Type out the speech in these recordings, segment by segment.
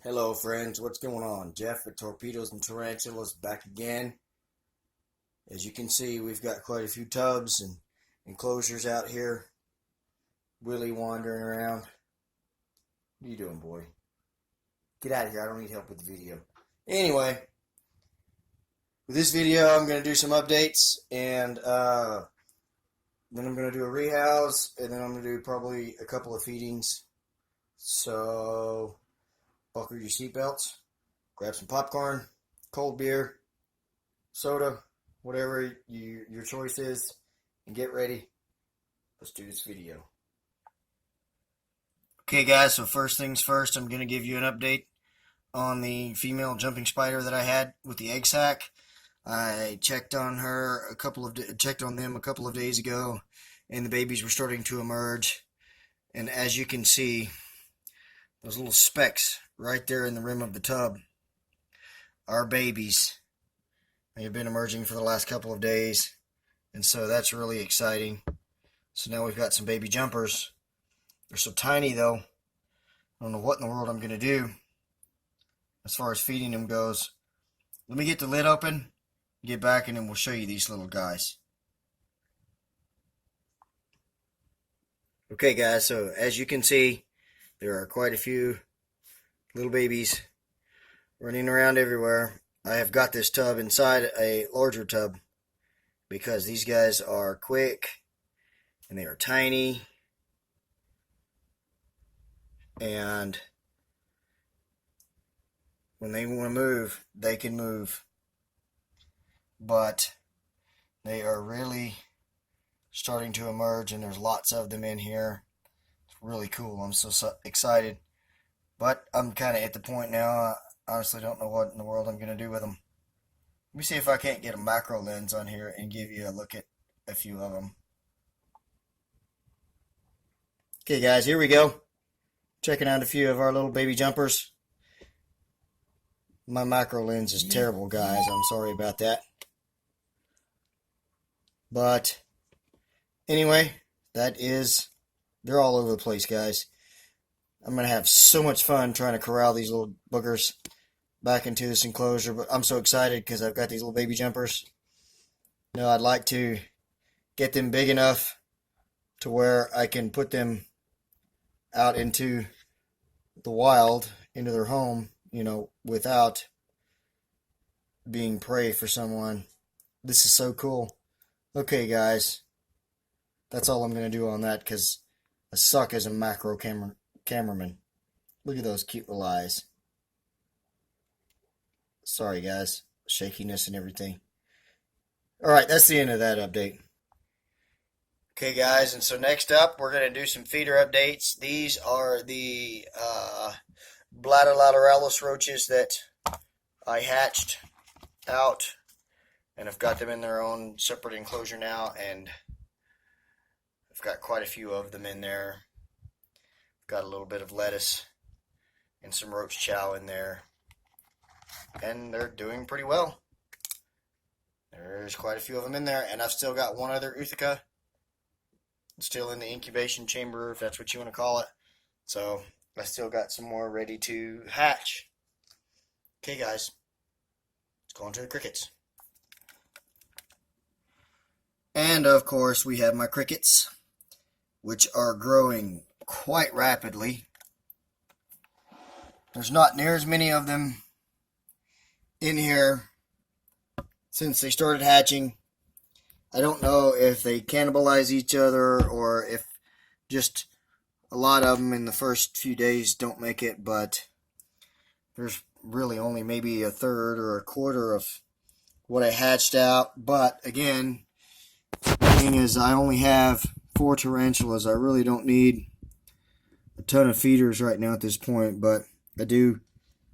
Hello friends, what's going on? Jeff with Torpedoes and Tarantulas back again. As you can see, we've got quite a few tubs and enclosures out here. Willie wandering around. What are you doing, boy? Get out of here, I don't need help with the video. Anyway, with this video I'm going to do some updates and then I'm going to do a rehouse and then I'm going to do probably a couple of feedings. So buckle your seatbelts, grab some popcorn, cold beer, soda, whatever your choice is, and get ready. Let's do this video. Okay guys, so first things first, I'm going to give you an update on the female jumping spider that I had with the egg sac. I checked on her checked on them a couple of days ago, and the babies were starting to emerge. And as you can see, those little specks right there in the rim of the tub are babies. They have been emerging for the last couple of days, and so that's really exciting. So now we've got some baby jumpers. They're so tiny though, I don't know what in the world I'm going to do as far as feeding them goes. Let me get the lid open, get back, and then we'll show you these little guys. Okay guys, so as you can see, there are quite a few little babies running around everywhere. I have got this tub inside a larger tub because these guys are quick and they are tiny, and when they want to move, they can move, but they are really starting to emerge, and there's lots of them in here. It's really cool. I'm so excited, but I'm kind of at the point now, I honestly don't know what in the world I'm going to do with them. Let me see if I can't get a macro lens on here and give you a look at a few of them. Okay guys, here we go. Checking out a few of our little baby jumpers. My macro lens is terrible, guys. I'm sorry about that. But anyway, they're all over the place, guys. I'm going to have so much fun trying to corral these little boogers back into this enclosure, but I'm so excited because I've got these little baby jumpers. Now I'd like to get them big enough to where I can put them out into the wild, into their home, without being prey for someone. This is so cool. Okay guys, that's all I'm going to do on that because I suck as a macro cameraman. Look at those cute little eyes. Sorry guys, shakiness and everything. Alright, that's the end of that update. Okay guys, and so next up we're going to do some feeder updates. These are the Bladder roaches that I hatched out, and I've got them in their own separate enclosure now, and I've got quite a few of them in there. Got a little bit of lettuce and some roach chow in there, and they're doing pretty well. There's quite a few of them in there, and I've still got one other Utica still in the incubation chamber, if that's what you want to call it. So I still got some more ready to hatch. Okay guys, let's go on to the crickets. And of course we have my crickets, which are growing quite rapidly. There's not near as many of them in here since they started hatching. I don't know if they cannibalize each other or if just a lot of them in the first few days don't make it, but there's really only maybe a third or a quarter of what I hatched out. But again, the thing is, I only have 4 tarantulas. I really don't need a ton of feeders right now at this point, but I do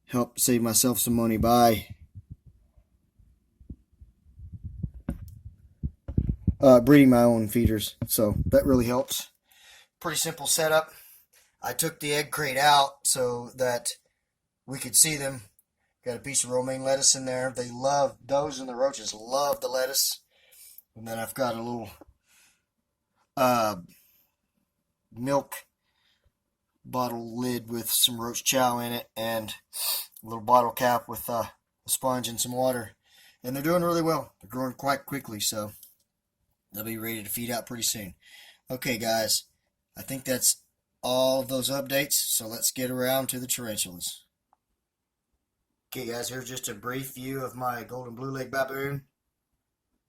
help save myself some money by breeding my own feeders, so that really helps. Pretty simple setup. I took the egg crate out so that we could see them. Got a piece of romaine lettuce in there. Those and the roaches love the lettuce. And then I've got a little milk bottle lid with some roach chow in it and a little bottle cap with a sponge and some water. And they're doing really well. They're growing quite quickly, so they'll be ready to feed out pretty soon. Okay, guys, I think that's all of those updates, so let's get around to the tarantulas. Okay, guys, here's just a brief view of my golden blue leg baboon.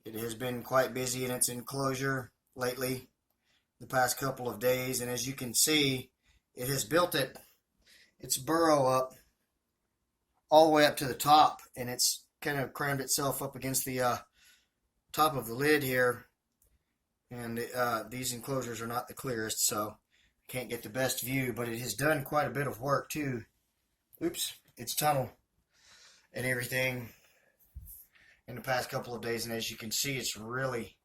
It has been quite busy in its enclosure lately, the past couple of days, and as you can see, it has built its burrow up all the way up to the top, and it's kind of crammed itself up against the top of the lid here. And these enclosures are not the clearest, so I can't get the best view, but it has done quite a bit of work too. Oops, its tunnel and everything in the past couple of days, and as you can see, it's really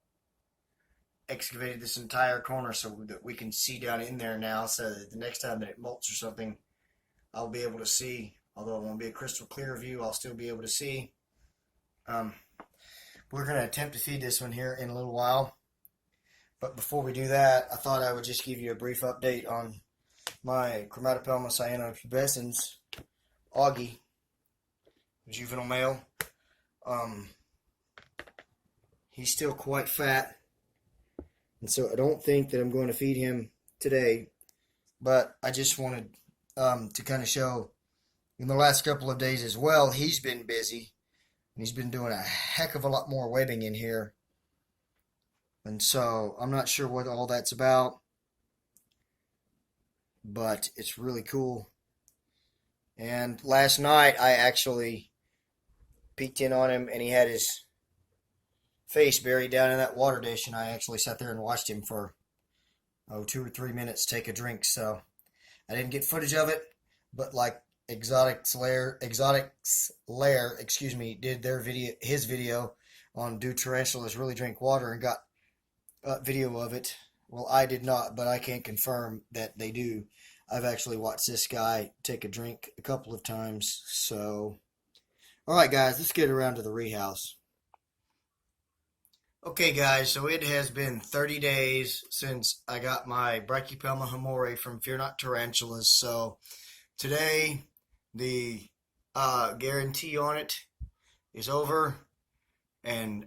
excavated this entire corner so that we can see down in there now, so that the next time that it molts or something, I'll be able to see. Although it won't be a crystal clear view, I'll still be able to see. We're going to attempt to feed this one here in a little while. But before we do that, I thought I would just give you a brief update on my Chromatopelma cyanopubescens, Augie, juvenile male. He's still quite fat, and so I don't think that I'm going to feed him today, but I just wanted to kind of show in the last couple of days as well, he's been busy, and he's been doing a heck of a lot more webbing in here. And so I'm not sure what all that's about, but it's really cool. And last night I actually peeked in on him, and he had his face buried down in that water dish, and I actually sat there and watched him for 2 or 3 minutes take a drink. So I didn't get footage of it, but like Exotics Lair, did his video on Do Tarantulas Really Drink Water, and got video of it. Well, I did not, but I can confirm that they do. I've actually watched this guy take a drink a couple of times. So, alright guys, let's get around to the rehouse. Okay guys, so it has been 30 days since I got my Brachypelma hamore from Fear Not Tarantulas. So today the guarantee on it is over, and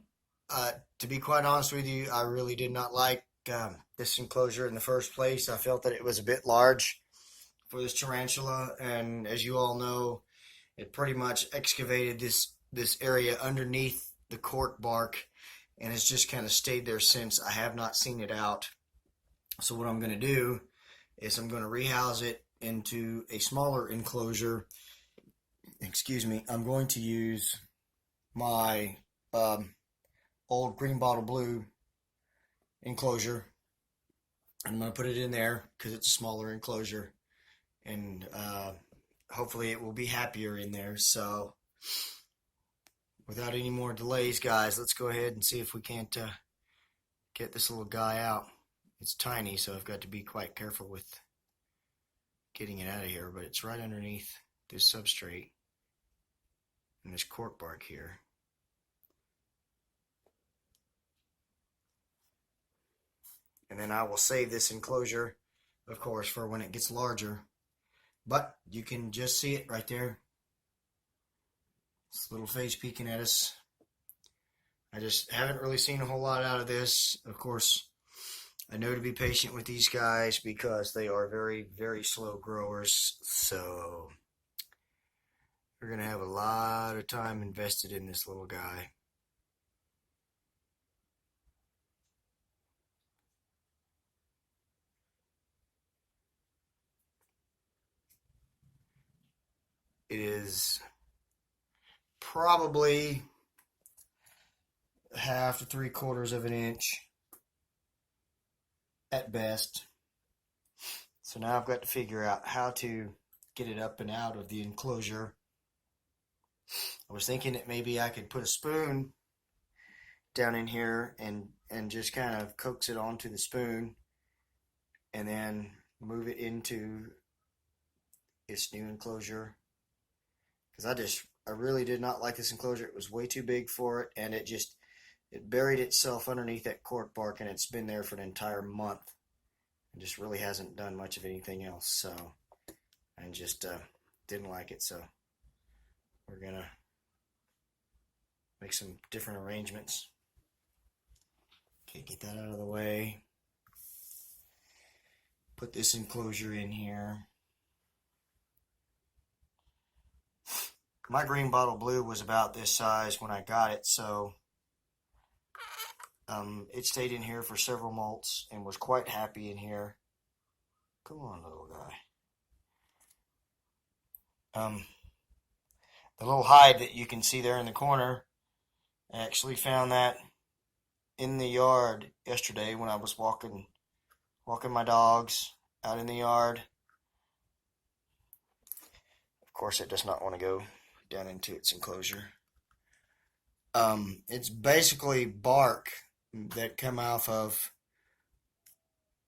to be quite honest with you, I really did not like this enclosure in the first place. I felt that it was a bit large for this tarantula, and as you all know, it pretty much excavated this area underneath the cork bark, and it's just kind of stayed there since. I have not seen it out. So what I'm going to do is I'm going to rehouse it into a smaller enclosure. Excuse me. I'm going to use my old green bottle blue enclosure. I'm going to put it in there because it's a smaller enclosure, and hopefully it will be happier in there. So without any more delays, guys, let's go ahead and see if we can't get this little guy out. It's tiny, so I've got to be quite careful with getting it out of here, but it's right underneath this substrate and this cork bark here. And then I will save this enclosure, of course, for when it gets larger. But you can just see it right there. This little face peeking at us. I just haven't really seen a whole lot out of this. Of course, I know to be patient with these guys because they are very, very slow growers. So we're going to have a lot of time invested in this little guy. It is probably 1/2 to 3/4 of an inch at best. So now I've got to figure out how to get it up and out of the enclosure. I was thinking that maybe I could put a spoon down in here and just kind of coax it onto the spoon and then move it into its new enclosure. Because I really did not like this enclosure. It was way too big for it, and it buried itself underneath that cork bark, and it's been there for an entire month. It just really hasn't done much of anything else, so I just didn't like it, so we're gonna make some different arrangements. Okay, get that out of the way. Put this enclosure in here. My green bottle blue was about this size when I got it, so it stayed in here for several molts and was quite happy in here. Come on, little guy. The little hide that you can see there in the corner, I actually found that in the yard yesterday when I was walking my dogs out in the yard. Of course, it does not want to go down into its enclosure. It's basically bark that come off of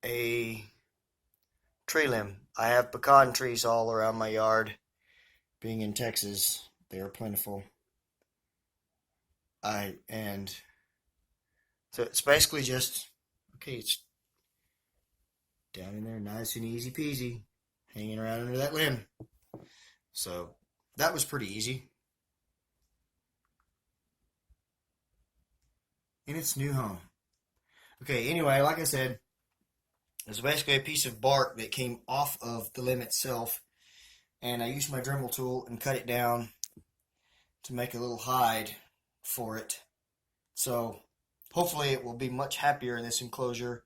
a tree limb. I have pecan trees all around my yard. Being in Texas, they are plentiful. And so it's basically just, okay, it's down in there, nice and easy peasy, hanging around under that limb. So that was pretty easy. In its new home. Okay, anyway, like I said, it was basically a piece of bark that came off of the limb itself, and I used my Dremel tool and cut it down to make a little hide for it. So hopefully it will be much happier in this enclosure.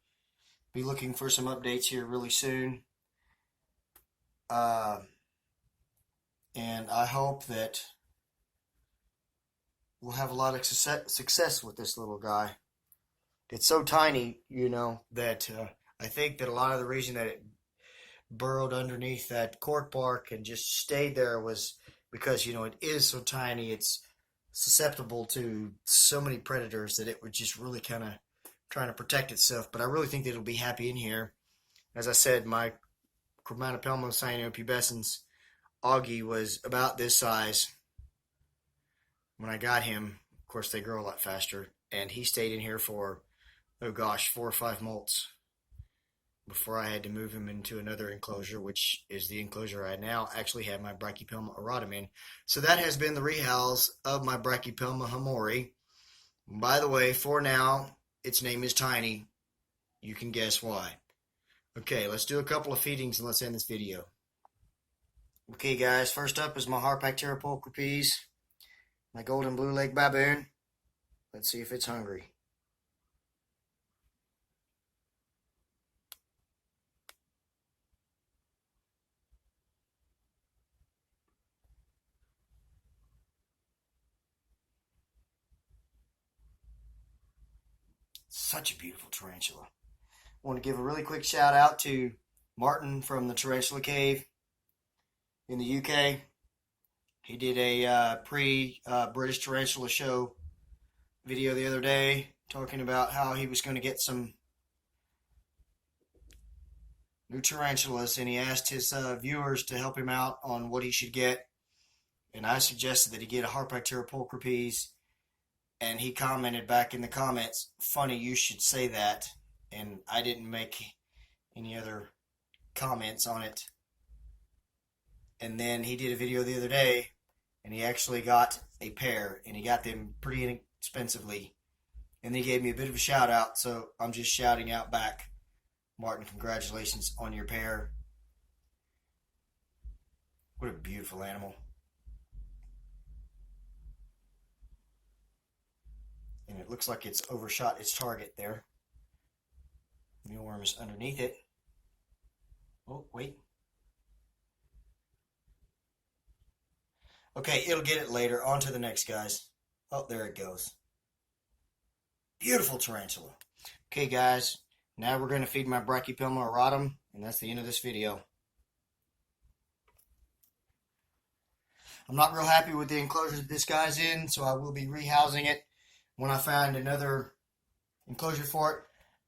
Be looking for some updates here really soon. And I hope that we'll have a lot of success with this little guy. It's so tiny, you know, that I think that a lot of the reason that it burrowed underneath that cork bark and just stayed there was because, you know, it is so tiny. It's susceptible to so many predators that it would just really kind of trying to protect itself. But I really think that it'll be happy in here. As I said, my Chromatopelma cyanopubescens Augie was about this size when I got him. Of course, they grow a lot faster, and he stayed in here for, oh gosh, 4 or 5 molts before I had to move him into another enclosure, which is the enclosure I now actually have my Brachypelma auratum in. So that has been the rehouse of my Brachypelma hamori. By the way, for now, its name is Tiny. You can guess why. Okay, let's do a couple of feedings and let's end this video. Okay, guys, first up is my Harpactira pulchripes, my golden blue leg baboon. Let's see if it's hungry. Such a beautiful tarantula. I want to give a really quick shout out to Martin from the Tarantula Cave in the UK. He did a pre-British Tarantula Show video the other day talking about how he was going to get some new tarantulas, and he asked his viewers to help him out on what he should get. And I suggested that he get a Harpactira pulchripes, and he commented back in the comments, "Funny you should say that," and I didn't make any other comments on it. And then he did a video the other day, and he actually got a pair, and he got them pretty inexpensively. And he gave me a bit of a shout out, so I'm just shouting out back. Martin, congratulations on your pair. What a beautiful animal. And it looks like it's overshot its target there. Mealworm is underneath it. Oh, wait. Okay, it'll get it later. On to the next, guys. Oh, there it goes. Beautiful tarantula. Okay, guys. Now we're going to feed my Brachypelma auratum, and that's the end of this video. I'm not real happy with the enclosure that this guy's in, so I will be rehousing it when I find another enclosure for it.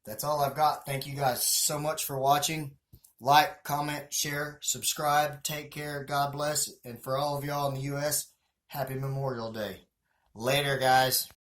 That's all I've got. Thank you guys so much for watching. Like, comment, share, subscribe. Take care. God bless. And for all of y'all in the U.S., happy Memorial Day. Later, guys.